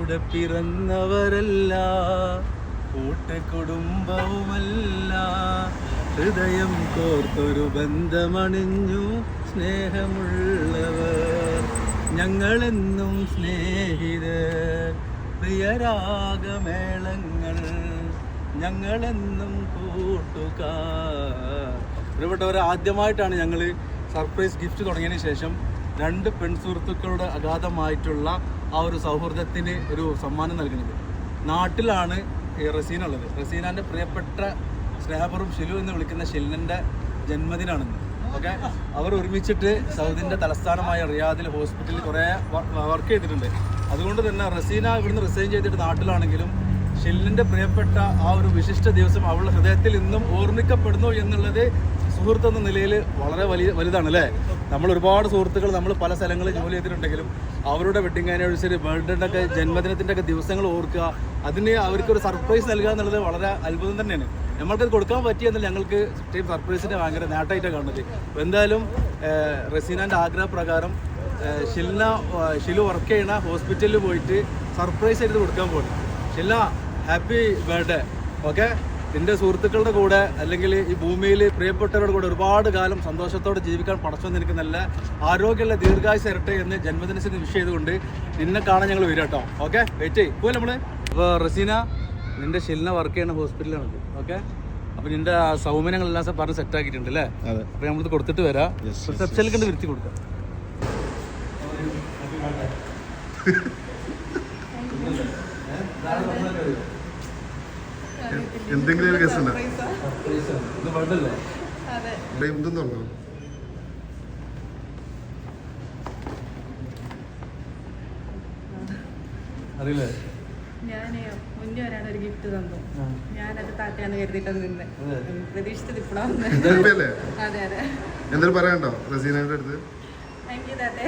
കൂടെ പിറന്നവരല്ല, കൂട്ടുകുടുംബവുമല്ല, ഹൃദയം കോർത്തൊരു ബന്ധമണിഞ്ഞു സ്നേഹമുള്ളവർ. ഞങ്ങളെന്നും സ്നേഹിതർ, പ്രിയരാഗമേളങ്ങൾ, ഞങ്ങളെന്നും കൂട്ടുകാർ. പ്രിയപ്പെട്ടവർ, ആദ്യമായിട്ടാണ് ഞങ്ങൾ സർപ്രൈസ് ഗിഫ്റ്റ് തുടങ്ങിയതിന് ശേഷം 2 പെൺസുഹൃത്തുക്കളുടെ അഗാധമായിട്ടുള്ള ആ ഒരു സൗഹൃദത്തിന് ഒരു സമ്മാനം നൽകുന്നത്. നാട്ടിലാണ് ഈ റസീന ഉള്ളത്. റസീനാൻ്റെ പ്രിയപ്പെട്ട സ്നേഹപൂർവ്വം ഷിലു എന്ന് വിളിക്കുന്ന ഷിലിൻ്റെ ജന്മദിനാണെന്ന്. ഓക്കെ, അവർ ഒരുമിച്ചിട്ട് സൗദിൻ്റെ തലസ്ഥാനമായ റിയാദിൽ ഹോസ്പിറ്റലിൽ കുറേ വർക്ക് ചെയ്തിട്ടുണ്ട്. അതുകൊണ്ട് തന്നെ റസീന ഇവിടുന്ന് റിസൈൻ ചെയ്തിട്ട് നാട്ടിലാണെങ്കിലും ഷിലിൻ്റെ പ്രിയപ്പെട്ട ആ ഒരു വിശിഷ്ട ദിവസം അവളുടെ ഹൃദയത്തിൽ ഇന്നും ഓർമ്മിക്കപ്പെടുന്നു എന്നുള്ളത് സുഹൃത്തെന്ന നിലയിൽ വളരെ വലുതാണ് അല്ലേ. നമ്മൾ ഒരുപാട് സുഹൃത്തുക്കൾ നമ്മൾ പല സ്ഥലങ്ങളിൽ ജോലി ചെയ്തിട്ടുണ്ടെങ്കിലും അവരുടെ വെഡിങ് ആനിവേഴ്സറി, ബർത്ത്ഡേൻ്റെ ഒക്കെ ജന്മദിനത്തിൻ്റെ ഒക്കെ ദിവസങ്ങൾ ഓർക്കുക, അതിന് അവർക്കൊരു സർപ്രൈസ് നൽകുക എന്നുള്ളത് വളരെ അത്ഭുതം തന്നെയാണ്. നമ്മൾക്കത് കൊടുക്കാൻ പറ്റിയെന്നല്ല ഞങ്ങൾക്ക് ടീം സർപ്രൈസിൻ്റെ ഭയങ്കര നേട്ടമായിട്ടാണ് കാണുന്നത്. എന്തായാലും റസീനാൻ്റെ ആഗ്രഹപ്രകാരം ഷിലു വർക്ക് ചെയ്യണ ഹോസ്പിറ്റലിൽ പോയിട്ട് സർപ്രൈസ് ആയിട്ട് കൊടുക്കാൻ പോകും. ഷില്ല, ഹാപ്പി ബർത്ത്ഡേ. ഓക്കെ, നിൻ്റെ സുഹൃത്തുക്കളുടെ കൂടെ അല്ലെങ്കിൽ ഈ ഭൂമിയിൽ പ്രിയപ്പെട്ടവരുടെ കൂടെ ഒരുപാട് കാലം സന്തോഷത്തോടെ ജീവിക്കാൻ പടച്ചോൻ നിനക്ക് നല്ല ആരോഗ്യമുള്ള ദീർഘായുസ് തരട്ടെ എന്ന് ജന്മദിനത്തിന് വിഷ് ചെയ്തുകൊണ്ട് നിന്നെ കാണാൻ ഞങ്ങൾ വരും കേട്ടോ. ഓക്കെ, വെയിറ്റ് ചെയ്യും പോലെ നമ്മൾ. അപ്പോൾ റസീന, നിൻ്റെ ഷിലിന വർക്ക് ചെയ്യുന്ന ഹോസ്പിറ്റലാണ്. ഓക്കെ, അപ്പോൾ നിൻ്റെ സൗകര്യങ്ങളെല്ലാം പറഞ്ഞ് സെറ്റാക്കിയിട്ടുണ്ട് അല്ലേ? അപ്പോൾ നമ്മളിത് കൊടുത്തിട്ട് വരാം. റിസപ്ഷനിൽ കണ്ട് വിരുത്തി കൊടുക്കാം. എന്തെങ്കിലും കേസ് ഉണ്ടോ? അറിയില്ലേ, ഞാന് മുന്നേ ഒരാളൊരു ഗിഫ്റ്റ് തന്നു. ഞാനത് താറ്റാന്ന് കരുതിയിട്ട് നിന്ന് പ്രതീക്ഷിച്ചത് ഇപ്പോഴാണ്. അതെ അതെ. എന്തെങ്കിലും പറയാനുണ്ടോ റസീനയുടെ അടുത്ത്? Thank you താത്തേ.